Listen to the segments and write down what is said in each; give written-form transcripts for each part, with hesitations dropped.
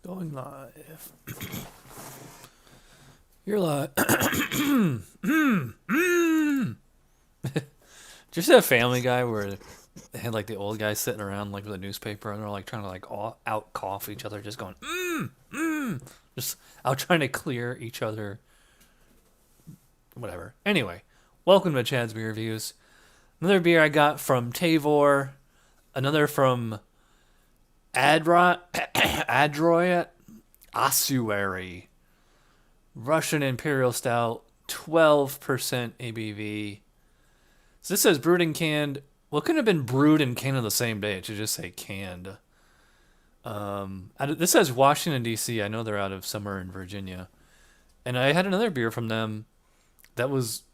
Going live. You're live. Just a Family Guy where they had like the old guys sitting around like with a newspaper and they're like trying to like out cough each other, just going just out trying to clear each other. Whatever. Anyway, welcome to Chad's Beer Reviews. Another beer I got from Tavour. Another from Adroit Ossuary Russian Imperial Stout, 12% ABV. So this says brewed and canned. Well, it couldn't have been brewed and canned on the same day. It should just say canned. This says Washington, D.C. I know they're out of somewhere in Virginia. And I had another beer from them that was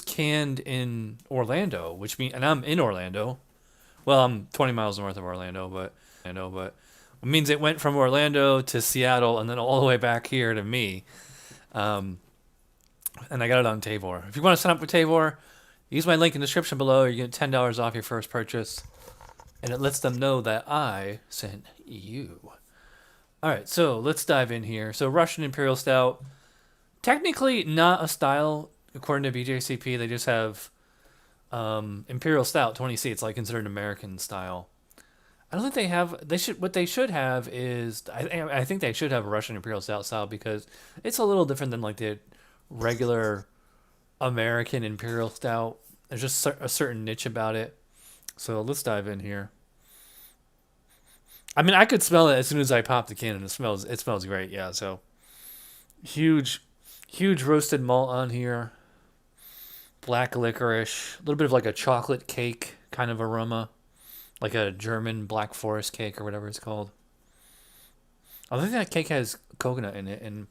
canned in Orlando, which means, and I'm in Orlando. Well, I'm 20 miles north of Orlando, but it means it went from Orlando to Seattle and then all the way back here to me. And I got it on Tavour. If you want to sign up with Tavour, use my link in the description below. You get $10 off your first purchase. And it lets them know that I sent you. All right, so let's dive in here. So Russian Imperial Stout, technically not a style according to BJCP. They just have Imperial Stout 20C. It's like considered American style. I don't think they have. What they should have is. I think they should have a Russian Imperial Stout style because it's a little different than like the regular American Imperial Stout. There's just a certain niche about it. So let's dive in here. I mean, I could smell it as soon as I pop the can, and it smells great. Yeah. So huge roasted malt on here. Black licorice, a little bit of like a chocolate cake kind of aroma. Like a German Black Forest cake or whatever it's called. I think that cake has coconut in it, and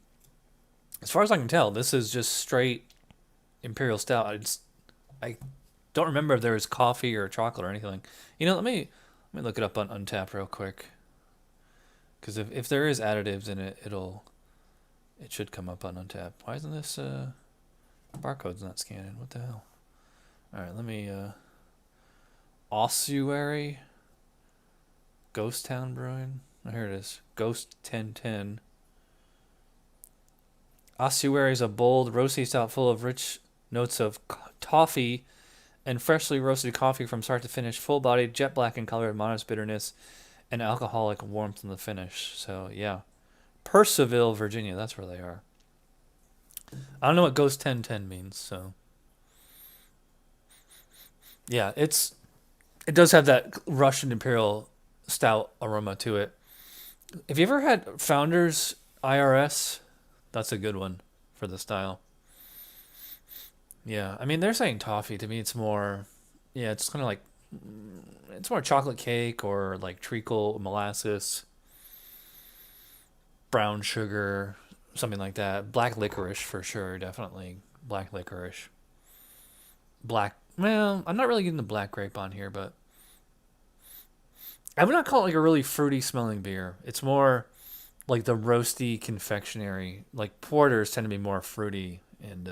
as far as I can tell, this is just straight Imperial Stout. I don't remember if there was coffee or chocolate or anything. You know, let me look it up on Untappd real quick, because if there is additives in it, it should come up on Untappd. Why isn't this barcode's not scanning? What the hell? All right, let me. Ossuary Ghost Town Brewing. Oh, here it is. Ghost 1010. Ossuary is a bold, roasty stout full of rich notes of toffee and freshly roasted coffee from start to finish. Full-bodied, jet black in color, modest bitterness, and alcoholic warmth in the finish. So, yeah. Purcellville, Virginia. That's where they are. I don't know what Ghost 1010 means, so. Yeah, it does have that Russian Imperial Stout aroma to it. Have you ever had Founders IRS? That's a good one for the style. Yeah, I mean, they're saying toffee. To me, it's more, yeah, it's kind of like, it's more chocolate cake or like treacle, molasses, brown sugar, something like that. Black licorice for sure, definitely. Black licorice. Well, I'm not really getting the black grape on here, but I would not call it like a really fruity smelling beer. It's more like the roasty confectionery. Like porters tend to be more fruity, and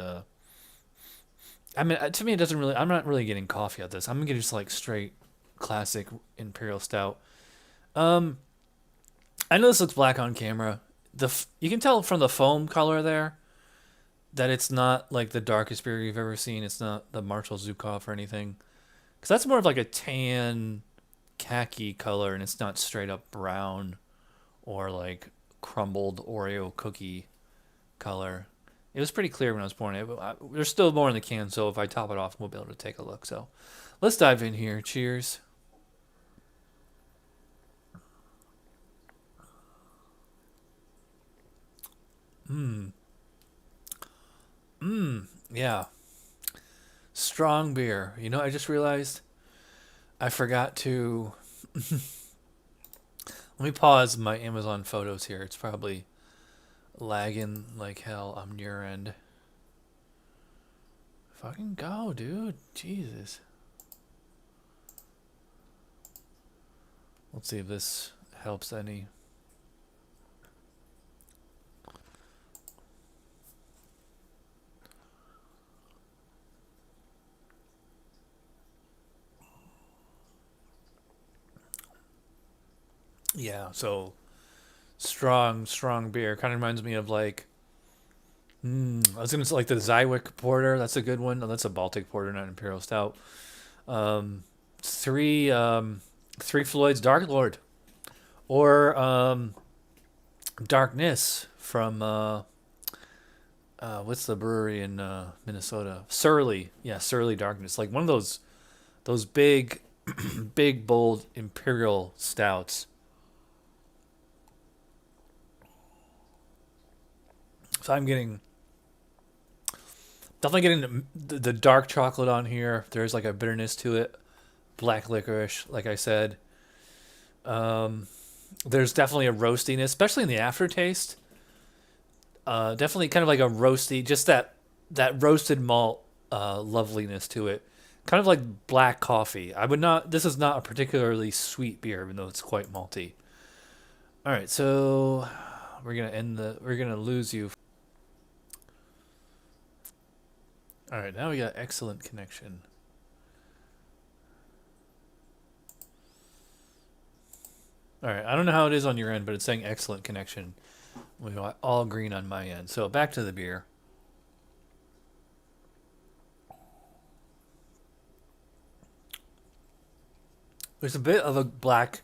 I mean, to me, it doesn't really. I'm not really getting coffee out of this. I'm getting just like straight classic Imperial Stout. I know this looks black on camera. You can tell from the foam color there that it's not like the darkest beer you've ever seen. It's not the Marshall Zukov or anything, because that's more of like a tan, khaki color, and it's not straight up brown or like crumbled Oreo cookie color. It was pretty clear when I was pouring it. There's still more in the can, so if I top it off, we'll be able to take a look. So let's dive in here. Cheers. Yeah. Strong beer. You know, I just realized I forgot to. Let me pause my Amazon photos here. It's probably lagging like hell on your end. Fucking go, dude. Jesus. Let's see if this helps any. Yeah, so strong beer. Kind of reminds me of like, I was gonna say like the 𝓕𝓬𝓬𝓲𝓷 porter. That's a good one. No, that's a Baltic porter, not imperial stout. Um, three Three Floyd's Dark Lord, or Darkness from what's the brewery in Minnesota? Surly, yeah, Surly Darkness. Like one of those big, big bold imperial stouts. So I'm getting definitely getting the dark chocolate on here. There's like a bitterness to it, black licorice, like I said. Um, there's definitely a roastiness, especially in the aftertaste. Definitely kind of like a roasty, just that roasted malt loveliness to it. Kind of like black coffee. I would not. This is not a particularly sweet beer, even though it's quite malty. All right, so We're gonna lose you. All right, now we got excellent connection. All right, I don't know how it is on your end, but it's saying excellent connection. We got all green on my end. So back to the beer. There's a bit of a black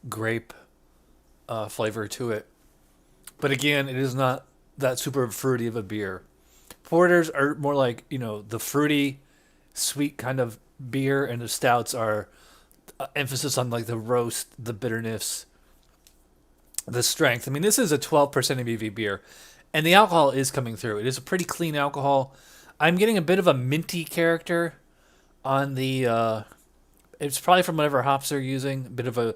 grape flavor to it, but again, it is not that super fruity of a beer. Porters are more like the fruity, sweet kind of beer, and the stouts are emphasis on like the roast, the bitterness, the strength. I mean, this is a 12% ABV beer, and the alcohol is coming through. It is a pretty clean alcohol. I'm getting a bit of a minty character on the. It's probably from whatever hops they're using. A bit of a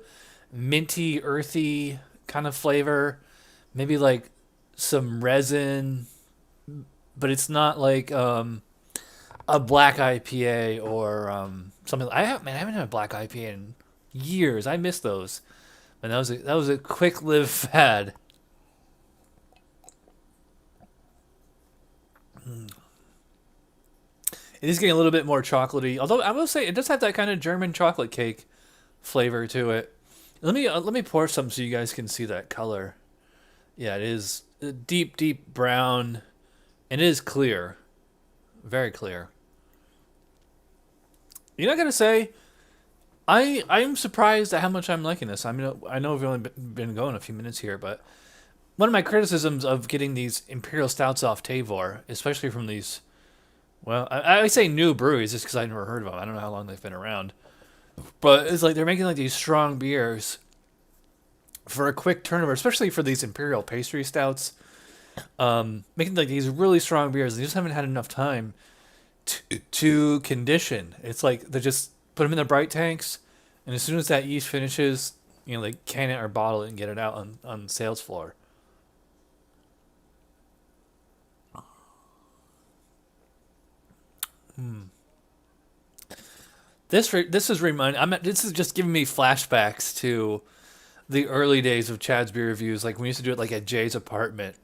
minty, earthy kind of flavor. Maybe like some resin, but it's not like a black IPA or something. I haven't had a black IPA in years. I miss those, and that was a quick live fad. It is getting a little bit more chocolatey, although I will say it does have that kind of German chocolate cake flavor to it. Let me pour some so you guys can see that color. Yeah, it is a deep brown, and it is clear, very clear. You know, I gotta say, I'm surprised at how much I'm liking this. I mean, I know we've only been going a few minutes here, but one of my criticisms of getting these imperial stouts off Tavour, especially from these, well, I say new breweries just because I never heard of them. I don't know how long they've been around, but it's like they're making like these strong beers for a quick turnover, especially for these imperial pastry stouts. Making like these really strong beers, they just haven't had enough time to condition. It's like they just put them in the bright tanks, and as soon as that yeast finishes, they can it or bottle it and get it out on the sales floor. This is remind I'm this is just giving me flashbacks to the early days of Chad's beer reviews, like we used to do it like at Jay's apartment.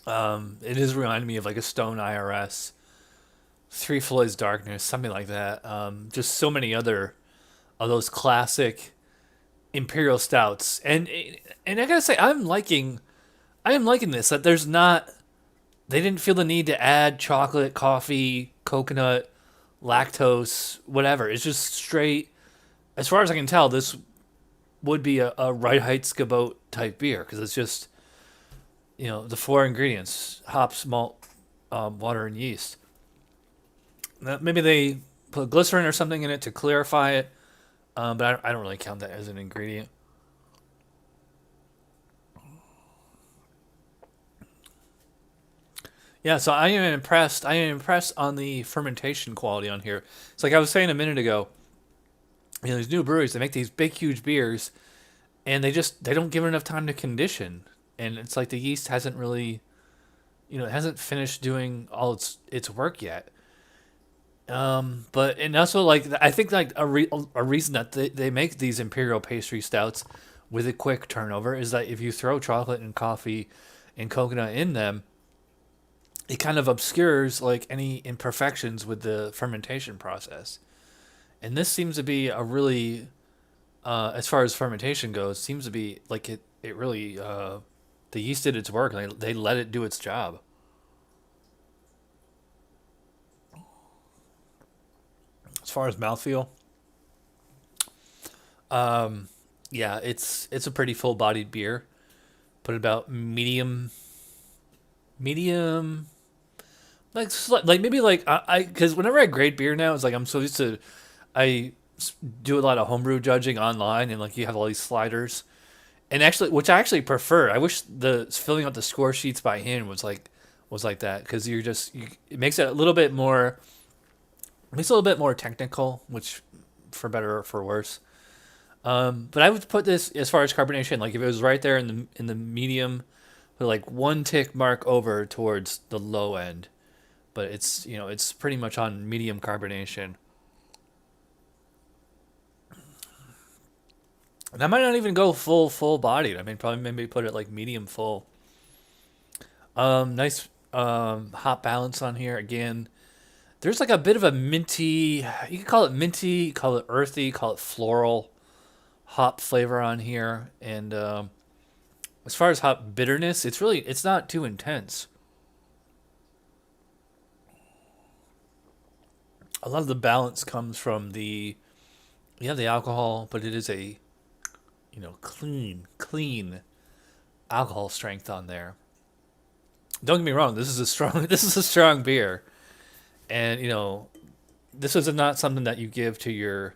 It is reminding me of like a Stone IRS, Three Floyd's Darkness, something like that. Just so many other of those classic imperial stouts, and I gotta say I am liking this. That there's not they didn't feel the need to add chocolate, coffee, coconut, lactose, whatever. It's just straight. As far as I can tell, this would be a 𝓕𝗘𝓃𝓥𝓬𝓲𝓷 type beer because it's just the four ingredients: hops, malt, water, and yeast. Now, maybe they put glycerin or something in it to clarify it, but I don't really count that as an ingredient. Yeah, so I am impressed. I am impressed on the fermentation quality on here. It's like I was saying a minute ago. These new breweries, they make these big, huge beers, and they don't give it enough time to condition, and it's like the yeast hasn't really, it hasn't finished doing all its work yet. But and also like I think like a reason that they make these imperial pastry stouts with a quick turnover is that if you throw chocolate and coffee and coconut in them, it kind of obscures like any imperfections with the fermentation process. And this seems to be a really as far as fermentation goes, seems to be like it really the yeast did its work and they let it do its job. As far as mouthfeel, yeah, it's a pretty full bodied beer. Put about medium, like maybe like I because whenever I grade beer now, it's like I'm so used to I do a lot of homebrew judging online, and like you have all these sliders, and actually, which I actually prefer. I wish the filling out the score sheets by hand was like that because it makes it a little bit more makes it a little bit more technical, which for better or for worse. But I would put this as far as carbonation, like if it was right there in the medium, but like one tick mark over towards the low end. But it's it's pretty much on medium carbonation. And I might not even go full bodied. I mean, probably maybe put it like medium full. Nice hop balance on here again. There's like a bit of a minty. You can call it minty, call it earthy, call it floral hop flavor on here. And as far as hop bitterness, it's not too intense. A lot of the balance comes from the alcohol, but it is a clean alcohol strength on there. Don't get me wrong, this is a strong this is a strong beer, and this is not something that you give to your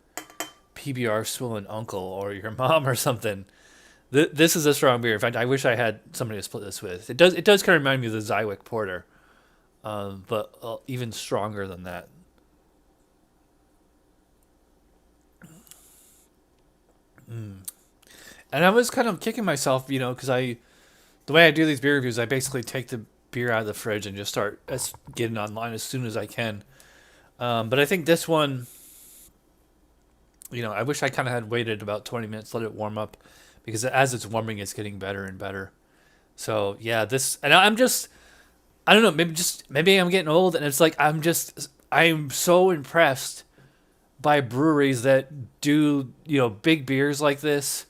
PBR swollen uncle or your mom or something. This is a strong beer. In fact, I wish I had somebody to split this with. It does kind of remind me of the Zywick Porter, but even stronger than that. And I was kind of kicking myself, because the way I do these beer reviews, I basically take the beer out of the fridge and just start getting online as soon as I can. But I think this one, I wish I kind of had waited about 20 minutes, let it warm up, because as it's warming, it's getting better and better. So yeah, and I don't know, maybe I'm getting old, and it's like I'm so impressed by breweries that do big beers like this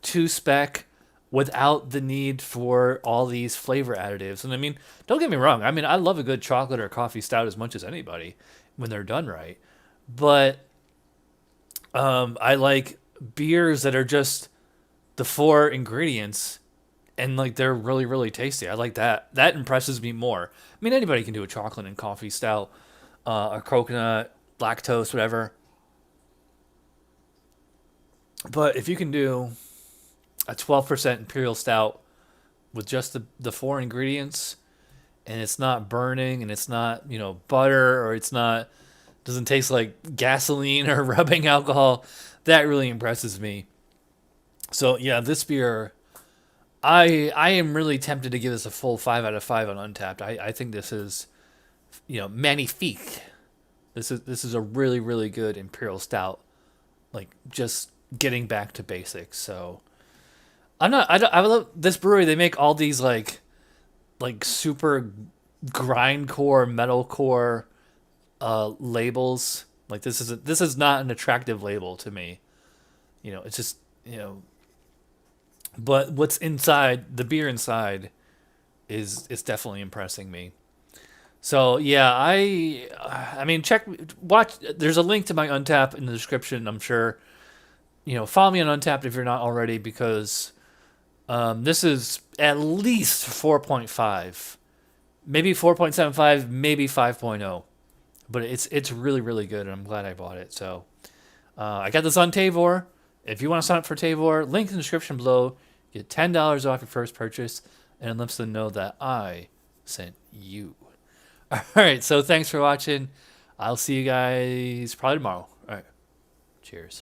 to spec without the need for all these flavor additives. And I mean, don't get me wrong. I mean, I love a good chocolate or coffee stout as much as anybody when they're done right. But I like beers that are just the four ingredients and like they're really, really tasty. I like that. That impresses me more. I mean, anybody can do a chocolate and coffee stout, a coconut, lactose, whatever. But if you can do a 12% imperial stout with just the four ingredients, and it's not burning, and it's not butter, or it's not doesn't taste like gasoline or rubbing alcohol, that really impresses me. So yeah, this beer, I am really tempted to give this a full 5 out of 5 on Untapped. I think this is magnifique. This is a really, really good imperial stout, like just getting back to basics. So I love this brewery. They make all these like super grindcore metalcore labels. Like this is not an attractive label to me. It's just but what's inside, the beer inside, is definitely impressing me. So yeah, I mean, watch. There's a link to my Untap in the description. I'm sure follow me on Untapped if you're not already, because this is at least 4.5, maybe 4.75, maybe 5.0, but it's really, really good, and I'm glad I bought it. So I got this on Tavour. If you want to sign up for Tavour, link in the description below. Get $10 off your first purchase, and it lets them know that I sent you. All right, so thanks for watching. I'll see you guys probably tomorrow. All right, cheers.